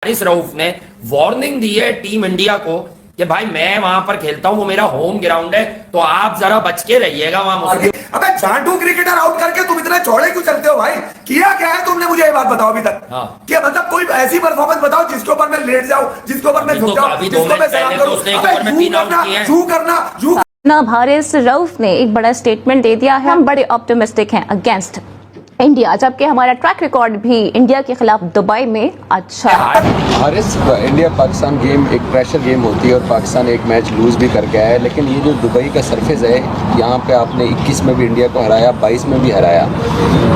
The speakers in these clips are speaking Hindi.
हारिस रऊफ ने वार्निंग दी है टीम इंडिया को कि भाई मैं वहां पर खेलता हूं, वो मेरा होम ग्राउंड है, तो आप जरा बच के रहिएगा वहां। अबे झांटू क्रिकेटर आउट करके तुम इतना चौड़े क्यों चलते हो भाई? किया क्या है तुमने, मुझे ये बात बताओ अभी तक। हाँ। कि मतलब कोई ऐसी परफॉर्मेंस बताओ जिसके ऊपर मैं लेट जाऊं, जिसके ऊपर मैं झुक जाऊं, जिसको मैं सलाम करूं। जनाब हारिस रऊफ ने एक बड़ा स्टेटमेंट दे दिया है। हम बड़े ऑप्टिमिस्टिक हैं अगेंस्ट इंडिया, जबकि हमारा ट्रैक रिकॉर्ड भी इंडिया के खिलाफ दुबई में अच्छा है। हारिस, इंडिया पाकिस्तान गेम एक प्रेशर गेम होती है और पाकिस्तान एक मैच लूज भी करके आया है, लेकिन ये जो दुबई का सरफेस है, यहाँ पे आपने 21 में भी इंडिया को हराया, 22 में भी हराया,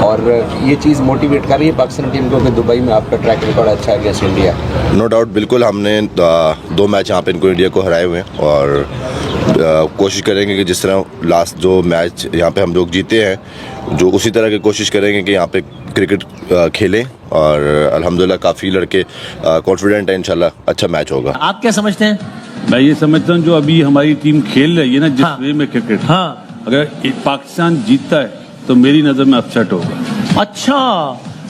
और ये चीज़ मोटिवेट कर रही है पाकिस्तान टीम को कि दुबई में आपका ट्रैक रिकॉर्ड अच्छा है अगेंस्ट इंडिया। नो डाउट, बिल्कुल। हमने 2 मैच यहाँ पे इनको इंडिया को हराए हुए हैं और कोशिश करेंगे कि जिस तरह लास्ट जो मैच यहाँ पे हम लोग जीते हैं, जो उसी तरह की कोशिश करेंगे कि यहाँ पे क्रिकेट खेलें, और अल्हम्दुलिल्लाह काफ़ी लड़के कॉन्फिडेंट हैं, इंशाल्लाह अच्छा मैच होगा। आप क्या समझते हैं? मैं ये समझता हूँ जो अभी हमारी टीम खेल रही है ना, जिस वे में क्रिकेट, अगर पाकिस्तान जीतता है तो मेरी नज़र में अपसेट होगा। अच्छा,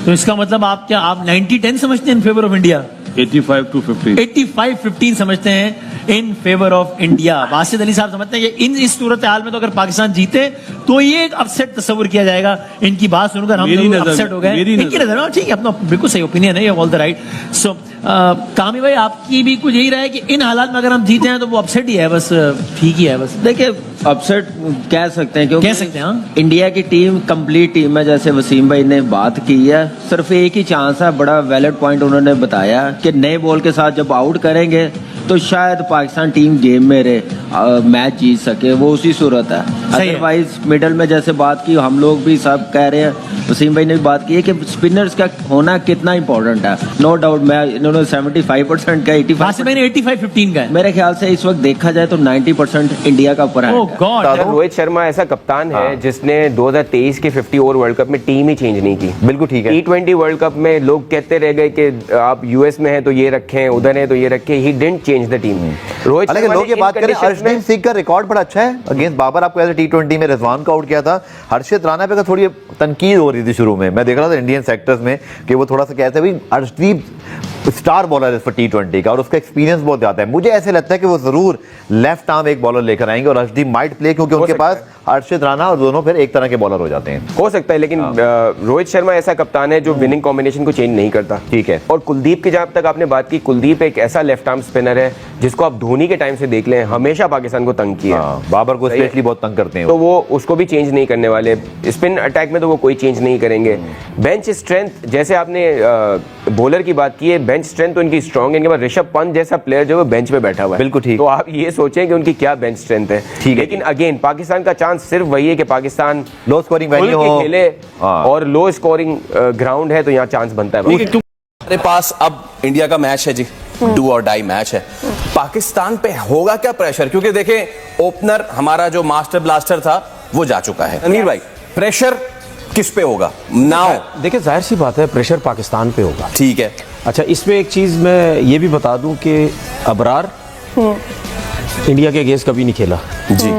तो इसका मतलब आप 90-10 समझते हैं इन फेवर ऑफ इंडिया? 85-15 85-15 समझते हैं in favour of India. Wasid Ali साहब समझते हैं कि इस सूरत हाल में तो अगर पाकिस्तान जीते तो ये एक अपसेट तस्वर किया जाएगा। इनकी बात सुनकर हम लोग अपसेट हो गए। इनकी नजर में ठीक है, अपना बिल्कुल सही ओपिनियन है, ऑल द राइट। सो कामी भाई, आपकी भी कुछ यही रहा है कि इन हालात में अगर हम जीते हैं तो वो अपसेट ही है, बस ठीक ही है। बस देखिए, अपसेट कह सकते हैं, क्योंकि कह सकते हैं इंडिया की टीम कंप्लीट टीम है, जैसे वसीम भाई ने बात की है। सिर्फ एक ही चांस है, बड़ा वैलिड पॉइंट उन्होंने बताया कि नए बॉल के साथ जब आउट करेंगे तो शायद पाकिस्तान टीम गेम में रहे, मैच जीत सके, वो उसी सूरत है। अदरवाइज मिडल में जैसे बात की, हम लोग भी सब कह रहे हैं, वसीम भाई ने भी बात की है कि स्पिनर्स का होना कितना इंपॉर्टेंट है। नो डाउट, मैं इन्होंने 75% का 85-15 का है। मेरे ख्याल से इस वक्त देखा जाए तो 90% इंडिया का ऊपर है। रोहित शर्मा ऐसा कप्तान है जिसने 2023 के 50 ओवर वर्ल्ड कप में टीम ही चेंज नहीं की। बिल्कुल ठीक है। T20 वर्ल्ड कप में लोग कहते रह गए कि आप यूएस में हैं तो ये रखें, उधर हैं तो ये रखें। He didn't change the team. Rohit Sharma, लोग ये बात करें, अर्शदीप सिंह का रिकॉर्ड बड़ा अच्छा है अगेंस्ट बाबर। आपको ऐसे T20 में रिजवान को आउट किया था। हर्षित राणा पे का थोड़ी तनकीद हो रही थी शुरू में, मैं देख रहा था इंडियन सेक्टर्स में कि वो थोड़ा सा कहते हैं भाई अर्शदीप स्टार बॉलर है फॉर T20 का और उसका एक्सपीरियंस बहुत ज्यादा है। मुझे ऐसे लगता है कि वो जरूर लेफ्ट आर्म एक बॉलर लेकर आएंगे और अर्शदीप माइट प्ले, क्योंकि उनके पास हर्षित राणा और दोनों फिर एक तरह के बॉलर हो जाते हैं। हो सकता है, लेकिन रोहित शर्मा ऐसा कप्तान है जो विनिंग कॉम्बिनेशन को चेंज नहीं करता। ठीक है। और कुलदीप की जहां तक आपने बात की, कुलदीप एक ऐसा लेफ्ट आर्म स्पिनर है जिसको आप धोनी के टाइम से देख लें, हमेशा पाकिस्तान को तंग किया। बाबर को स्पेशली बहुत तंग करते हैं, तो वो उसको भी चेंज नहीं करने वाले। स्पिन अटैक में तो वो कोई चेंज नहीं करेंगे। बेंच स्ट्रेंथ, जैसे आपने बॉलर की बात की है, बेंच स्ट्रेंथ तो इनकी स्ट्रांग है। इनके पास ऋषभ पंत जैसा प्लेयर जो बेंच पे बैठा हुआ है। बिल्कुल ठीक। तो आप ये सोचें कि उनकी क्या बेंच स्ट्रेंथ है। ठीक है। लेकिन अगेन पाकिस्तान का चांस सिर्फ वही है कि पाकिस्तान लो स्कोरिंग वेन्यू हो, खेले और लो स्कोरिंग ग्राउंड है, तो यहाँ चांस बनता है। हमारे पास अब इंडिया का मैच है जी, डू और डाई मैच है। पाकिस्तान पे होगा क्या प्रेशर? क्योंकि देखें, ओपनर हमारा जो मास्टर ब्लास्टर था वो जा चुका है। अनिल भाई, प्रेशर किस पे होगा नाउ? देखिए, जाहिर सी बात है प्रेशर पाकिस्तान पे होगा। ठीक है। अच्छा, इसमें एक चीज़ मैं ये भी बता दूं कि अबरार इंडिया के अगेंस्ट कभी नहीं खेला जी।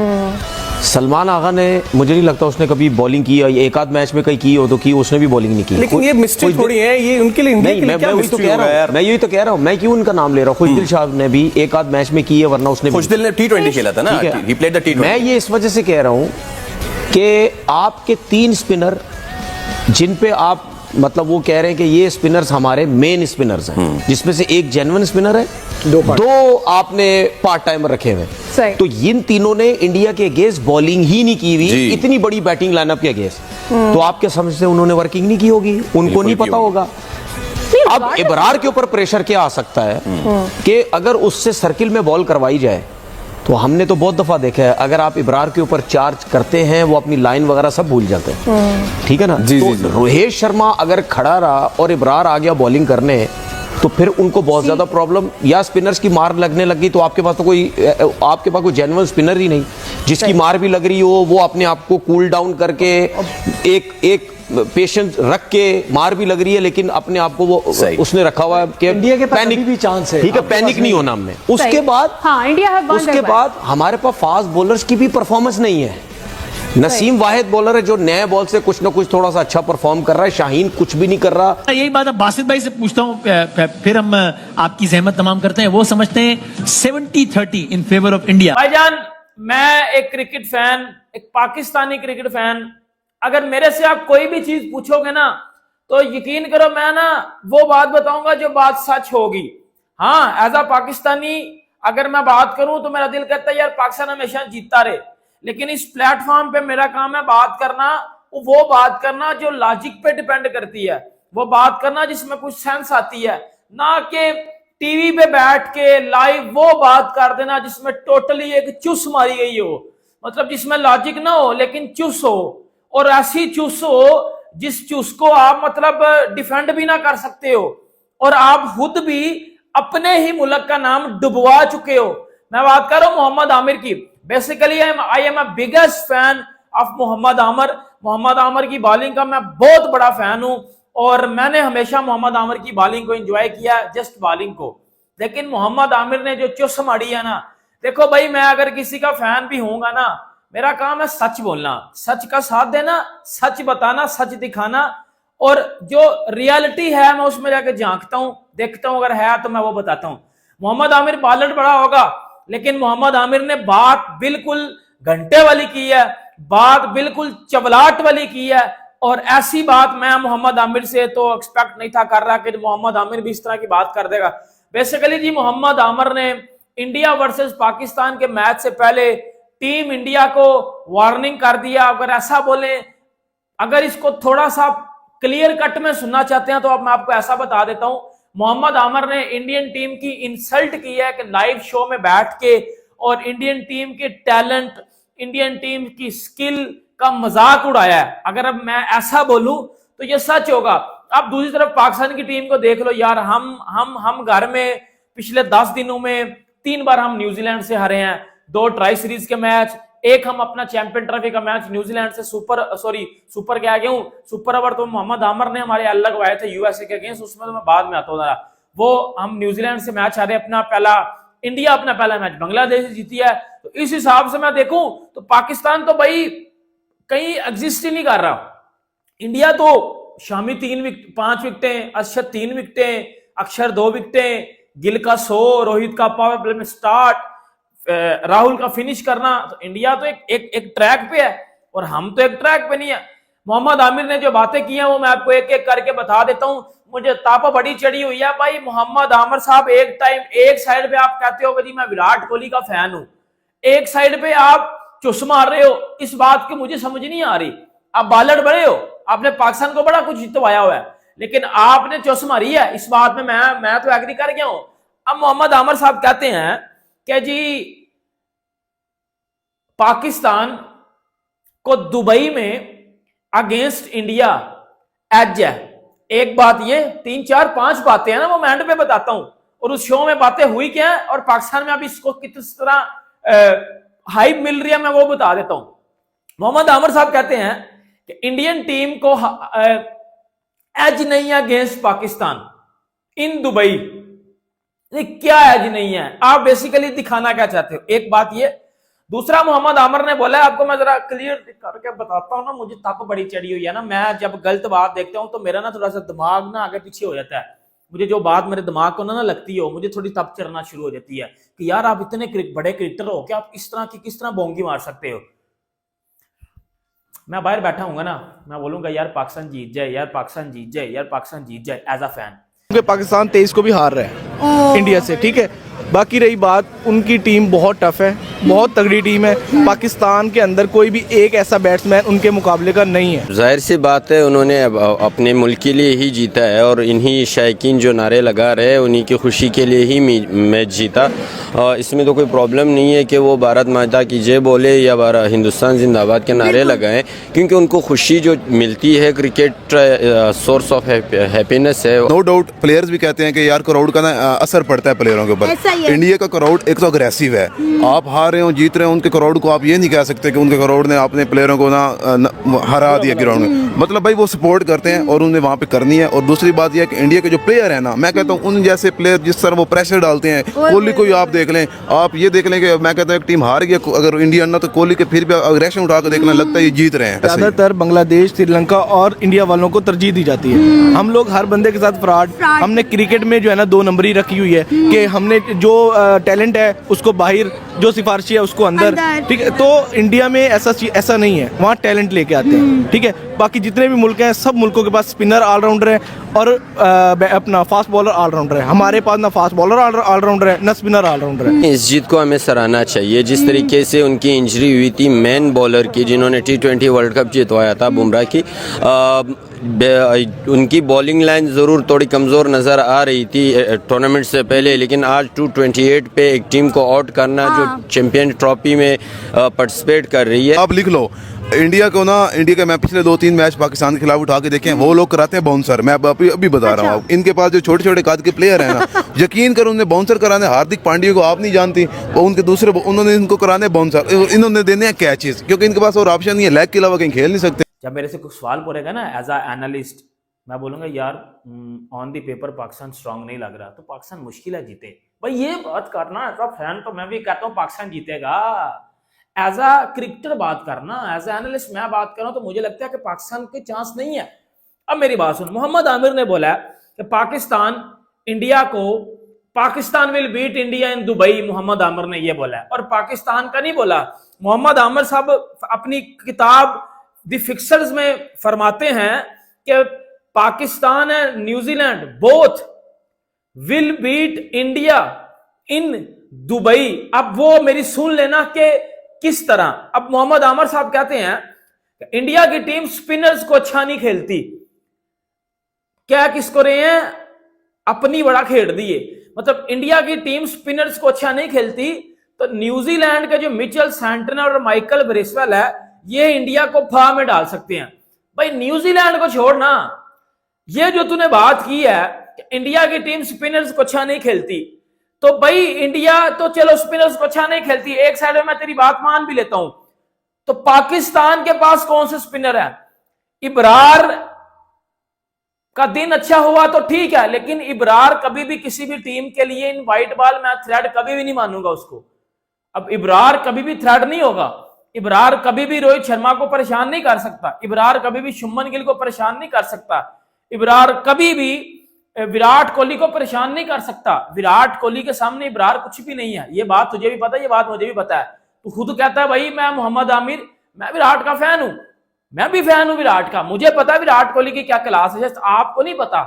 सलमान आगा ने, मुझे नहीं लगता उसने कभी बॉलिंग की, एक आध मैच में कहीं की हो तो की, उसने भी बॉलिंग नहीं की। लेकिन ये मिस्टेक थोड़ी है, ये उनके लिए इंडिया के लिए क्या वही तो कह रहा हूं, मैं यही तो कह रहा हूं, मैं क्यों उनका नाम ले रहा हूं। खुशदिल शाह ने भी एक आध मैच में की है, वरना उसने खुशदिल ने T20 खेला था ना, ही प्लेड द T20। मैं ये इस वजह से कह रहा हूं कि आपके 3 स्पिनर जिन पे आप मतलब वो कह रहे हैं कि ये स्पिनर्स हमारे मेन स्पिनर्स हैं, जिसमें से एक जेन्युइन स्पिनर है, दो आपने पार्ट टाइमर रखे हुए। तो इन तीनों ने इंडिया के अगेंस्ट बॉलिंग ही नहीं की हुई, इतनी बड़ी बैटिंग लाइनअप के अगेंस्ट। तो आपके समझ से उन्होंने वर्किंग नहीं की होगी, उनको नहीं पता होगा। अब इबरार के ऊपर प्रेशर क्या आ सकता है कि अगर उससे सर्किल में बॉल करवाई जाए, तो हमने तो बहुत दफा देखा है, अगर आप इबरार के ऊपर चार्ज करते हैं वो अपनी लाइन वगैरह सब भूल जाते हैं। ठीक है ना? तो रोहित शर्मा अगर खड़ा रहा और इबरार आ गया बॉलिंग करने, तो फिर उनको बहुत ज्यादा प्रॉब्लम, या स्पिनर्स की मार लगने लगी तो आपके पास कोई जेन्युइन स्पिनर ही नहीं। जिसकी मार भी लग रही हो वो अपने आप को कूल डाउन करके एक पेशेंस रख के, मार भी लग रही है लेकिन अपने आप को वो उसने रखा हुआ है कि इंडिया के पैनिक भी चांस है। ठीक है, पैनिक नहीं होना हमने। उसके बाद इंडिया उसके बाद हमारे पास फास्ट बॉलर्स की भी परफॉर्मेंस नहीं है। नसीम वाहिद बॉलर है जो नए बॉल से कुछ ना कुछ थोड़ा सा अच्छा परफॉर्म कर रहा है। शाहीन कुछ भी नहीं कर रहा। यही बात अब बासित भाई से पूछता हूँ, फिर हम आपकी सहमत तमाम करते हैं। वो समझते हैं 70-30 इन फेवर ऑफ इंडिया। भाईजान, मैं एक क्रिकेट फैन, एक पाकिस्तानी क्रिकेट फैन, अगर मेरे से आप कोई भी चीज पूछोगे ना तो यकीन करो मैं ना वो बात बताऊंगा जो बात सच होगी। हाँ, एज अ पाकिस्तानी अगर मैं बात करूं तो मेरा दिल कहता है यार पाकिस्तान हमेशा जीतता रहे, लेकिन इस प्लेटफॉर्म पे मेरा काम है बात करना, वो बात करना जो लॉजिक पे डिपेंड करती है, वो बात करना जिसमें कुछ सेंस आती है, ना कि टीवी पे बैठ के लाइव वो बात कर देना जिसमें टोटली एक चुस मारी गई हो, मतलब जिसमें लॉजिक ना हो लेकिन चुस हो, और ऐसी चुस हो जिस चुस को आप मतलब डिफेंड भी ना कर सकते हो, और आप खुद भी अपने ही मुल्क का नाम डुबवा चुके हो। मैं बात कर रहा हूं मोहम्मद आमिर की। Basically I am a biggest fan of Mohammad Aamir. Mohammad Aamir की बॉलिंग का मैं बहुत बड़ा फैन हूं और मैंने हमेशा मोहम्मद आमिर की बॉलिंग को एंजॉय किया, जस्ट बॉलिंग को। लेकिन मोहम्मद आमिर ने जो चुस मारी है ना, देखो भाई मैं अगर किसी का फैन भी होऊंगा ना, मेरा काम है सच बोलना, सच का साथ देना, सच बताना, सच दिखाना, और जो रियलिटी है मैं उसमें जाके झांकता हूं, देखता हूं, अगर है तो मैं वो बताता हूं। मोहम्मद आमिर बॉलर बड़ा होगा लेकिन मोहम्मद आमिर ने बात बिल्कुल घंटे वाली की है, बात बिल्कुल चबलाट वाली की है, और ऐसी बात मैं मोहम्मद आमिर से तो एक्सपेक्ट नहीं था कर रहा कि मोहम्मद आमिर भी इस तरह की बात कर देगा। बेसिकली जी मोहम्मद आमिर ने इंडिया वर्सेस पाकिस्तान के मैच से पहले टीम इंडिया को वार्निंग कर दिया। अगर ऐसा बोले, अगर इसको थोड़ा सा क्लियर कट में सुनना चाहते हैं तो अब मैं आपको ऐसा बता देता हूं, मोहम्मद आमिर ने इंडियन टीम की इंसल्ट की है कि लाइव शो में बैठ के, और इंडियन टीम के टैलेंट, इंडियन टीम की स्किल का मजाक उड़ाया है। अगर अब मैं ऐसा बोलूं तो ये सच होगा। अब दूसरी तरफ पाकिस्तान की टीम को देख लो यार, हम घर में पिछले 10 दिनों में 3 बार हम न्यूजीलैंड से हारे हैं, 2 ट्राई सीरीज के मैच, एक हम अपना चैंपियन ट्रॉफी का मैच न्यूजीलैंड से सुपर क्या गया हूं, सुपर ओवर तो मोहम्मद आमिर ने हमारे अलग लगवाए थे यूएसए के अगेंस्ट, उसमें तो मैं बाद में आता हूं। वो हम न्यूजीलैंड से मैच हारे, इंडिया अपना पहला मैच बांग्लादेश से जीती है। तो इस हिसाब से मैं देखूं तो पाकिस्तान तो भाई कहीं एग्जिस्ट ही नहीं कर रहा। इंडिया तो शामी 5 विकेटें, अर्शद 3 विकेटें, अक्षर 2 विकेटें, गिल का 100, रोहित का पावर प्ले में स्टार्ट, राहुल का फिनिश करना, तो इंडिया तो एक ट्रैक पे है और हम तो एक ट्रैक पे नहीं है। मोहम्मद आमिर ने जो बातें की हैं वो मैं आपको एक एक करके बता देता हूं। मुझे ताप बड़ी चढ़ी हुई है भाई। मोहम्मद आमिर साहब एक साइड पे आप कहते हो कि जी मैं विराट कोहली का फैन हूं, एक साइड पे आप चुस मार रहे हो, इस बात की मुझे समझ नहीं आ रही। आप बॉलर बड़े हो, आपने पाकिस्तान को बड़ा कुछ जितवाया हुआ है, लेकिन आपने चुस मारी है, इस बात में मैं तो एग्री कर गया हूं। अब मोहम्मद आमिर साहब कहते हैं कि जी पाकिस्तान को दुबई में अगेंस्ट इंडिया एज है। एक बात ये, 3 4 5 बातें हैं ना, वो मैं एंड पे बताता हूं, और उस शो में बातें हुई क्या है और पाकिस्तान में अभी इसको किस तरह हाइप मिल रही है मैं वो बता देता हूं। मोहम्मद आमिर साहब कहते हैं कि इंडियन टीम को एज नहीं है अगेंस्ट पाकिस्तान इन दुबई। क्या एज नहीं है, आप बेसिकली दिखाना क्या चाहते हो, एक बात ये। दूसरा मोहम्मद आमिर ने बोला, आपको मैं जरा क्लियर करके बताता हूं ना, मुझे तप बड़ी चढ़ी हुई है ना, मैं जब गलत बात देखता हूं तो मेरा ना थोड़ा सा दिमाग ना आगे पीछे हो जाता है। मुझे जो बात मेरे दिमाग को ना लगती हो, मुझे थोड़ी तप चढ़ना शुरू हो जाती है कि यार आप इतने बड़े क्रिकेटर हो, क्या आप इस तरह की किस तरह बोंगी मार सकते हो। मैं बाहर बैठा हूँ ना, मैं बोलूंगा यार पाकिस्तान जीत जाए, यार पाकिस्तान जीत जाए, यार पाकिस्तान जीत जाए एज अ फैन। क्योंकि पाकिस्तान 23 को भी हार रहा है इंडिया से, ठीक है। बाकी रही बात, उनकी टीम बहुत टफ है, बहुत तगड़ी टीम है। पाकिस्तान के अंदर कोई भी एक ऐसा बैट्समैन उनके मुकाबले का नहीं है। जाहिर सी बात है उन्होंने अपने मुल्क के लिए ही जीता है, और इन्हीं शायकीन जो नारे लगा रहे हैं उन्हीं की खुशी के लिए ही मैच जीता। इसमें तो कोई प्रॉब्लम नहीं है कि वो भारत माता की जय बोले या हिंदुस्तान जिंदाबाद के नारे लगाएं, क्योंकि उनको खुशी जो मिलती है, क्रिकेट सोर्स ऑफ हैप्पीनेस है। नो डाउट प्लेयर्स भी कहते हैं कि यार क्राउड का ना असर पड़ता है प्लेयरों के ऊपर। इंडिया का क्राउड एक तो अग्रेसिव है, आप हार हार रहे हो जीत रहे हो, उनके करोड़ को आप ये नहीं कह सकते कि उनके करोड़ ने अपने प्लेयरों को हरा दिया ग्राउंड में। मतलब भाई वो सपोर्ट करते हैं और उन्हें वहाँ पे करनी है। और दूसरी बात यह है कि इंडिया के जो प्लेयर है ना, मैं कहता हूँ उन जैसे प्लेयर जिस तरह वो प्रेशर डालते हैं, कोहली को ही आप देख लें, आप ये देख लें कि मैं कहता हूँ टीम हार गई अगर इंडिया ना, तो कोहली के फिर भी अग्रेशन उठा कर देखना लगता है ये जीत रहे हैं। ज्यादातर बांग्लादेश, श्रीलंका और इंडिया वालों को तरजीह दी जाती है। हम लोग हर बंदे के साथ फ्रॉड, हमने क्रिकेट में जो है ना 2 नंबरी रखी हुई है कि हमने जो टैलेंट है उसको बाहर, जो सिफारिशी है उसको अंदर, ठीक है। तो इंडिया में ऐसा नहीं है, वहाँ टैलेंट लेके आते हैं, ठीक है। बाकी जितने भी मुल्क हैं, सब मुल्कों के पास स्पिनर ऑलराउंडर है और अपना फास्ट बॉलर ऑलराउंडर है। हमारे पास ना फास्ट बॉलर ऑलराउंडर है ना स्पिनर ऑलराउंडर है। इस जीत को हमें सराहना चाहिए। जिस तरीके से उनकी इंजरी हुई थी मेन बॉलर की, जिन्होंने T20 वर्ल्ड कप जितवाया था, बुमराह की, उनकी बॉलिंग लाइन ज़रूर थोड़ी कमज़ोर नज़र आ रही थी टूर्नामेंट से पहले, लेकिन आज 228 पे एक टीम को आउट करना जो चैंपियन ट्रॉफी में पार्टिसिपेट कर रही है। आप लिख लो इंडिया को ना, इंडिया के मैं पिछले 2-3 मैच पाकिस्तान के खिलाफ उठा के देखे हैं, वो लोग कराते हैं बाउंसर। मैं अभी बता रहा हूँ, इनके पास जो छोटे छोटे कद के प्लेयर हैं ना, यकीन कर उन्हें बाउंसर कराने। हार्दिक पांड्या को आप नहीं जानती, वो उनके दूसरे उन्होंने इनको कराने बाउंसर, इन्होंने देने हैं कैचेस, क्योंकि इनके पास और ऑप्शन नहीं है, लेग के अलावा कहीं खेल नहीं सकते। जब मेरे से कुछ सवाल पूछेगा ना एज अ एनालिस्ट, मैं बोलूंगा यार on the paper Pakistan strong नहीं लग रहा, तो पाकिस्तान मुश्किल है जीते। भाई ये बात करना एज अ फैन, तो मैं भी कहता हूँ पाकिस्तान जीतेगा। एज अ क्रिकेटर बात करना, एज अ एनालिस्ट मैं बात कर रहा हूं, तो मुझे लगता है कि पाकिस्तान के चांस नहीं है। अब मेरी बात सुन, मोहम्मद आमिर ने बोला है कि Pakistan will beat India in Dubai. Mohammad Aamir ने यह बोला है, और पाकिस्तान का नहीं बोला। मोहम्मद आमिर साहब अपनी किताब द फिक्सर्स में फरमाते हैं कि Pakistan and New Zealand both will beat India in Dubai. अब वो मेरी सुन लेना कि किस तरह। अब मोहम्मद आमिर साहब कहते हैं इंडिया की टीम स्पिनर्स को अच्छा नहीं खेलती। क्या किसको रहे हैं? अपनी बड़ा खेल दिए। मतलब इंडिया की टीम स्पिनर्स को अच्छा नहीं खेलती, तो न्यूजीलैंड के जो मिचेल सैंटनर और माइकल ब्रेसवेल है, ये इंडिया को फा में डाल सकते हैं। भाई न्यूजीलैंड को छोड़ना, ये जो तूने बात की है कि इंडिया की टीम स्पिनर्स को अच्छा नहीं खेलती, तो भाई इंडिया तो चलो स्पिनर्स को अच्छा नहीं खेलती, एक साइड में मैं तेरी बात मान भी लेता हूं, तो पाकिस्तान के पास कौन से स्पिनर है? इब्रार का दिन अच्छा हुआ तो ठीक है, लेकिन इब्रार कभी भी किसी भी टीम के लिए इन व्हाइट बॉल मैं थ्रेड कभी भी नहीं मानूंगा उसको। अब इब्रार कभी भी थ्रेड नहीं होगा। इब्रार कभी भी रोहित शर्मा को परेशान नहीं कर सकता। इब्रार कभी भी शुभमन गिल को परेशान नहीं कर सकता। इब्रार कभी भी विराट कोहली को परेशान नहीं कर सकता। विराट कोहली के सामने इब्रार कुछ भी नहीं है। ये बात तुझे भी पता है, ये बात मुझे भी पता है। तू खुद कहता है भाई मैं मोहम्मद आमिर, मैं विराट का फैन हूं, मैं भी फैन हूं विराट का, मुझे पता है विराट कोहली की क्या क्लास है, जैसे आपको नहीं पता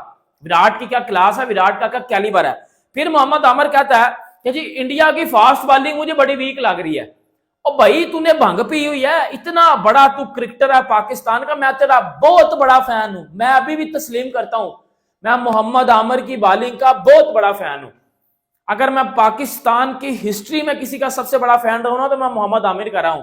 विराट की क्या क्लास है, विराट का क्या कैलिबर है। फिर मोहम्मद आमिर कहता है कि जी इंडिया की फास्ट बॉलिंग मुझे बड़ी वीक लग रही है। और भाई तूने भंग पी हुई है, इतना बड़ा तू क्रिकेटर है पाकिस्तान का, मैं तेरा बहुत बड़ा फैन हूं, मैं अभी भी तस्लीम करता हूं, मैं मोहम्मद आमिर की बॉलिंग का बहुत बड़ा फैन हूं। अगर मैं पाकिस्तान की हिस्ट्री में किसी का सबसे बड़ा फैन रहूं ना, तो मैं मोहम्मद आमिर का रहा हूं।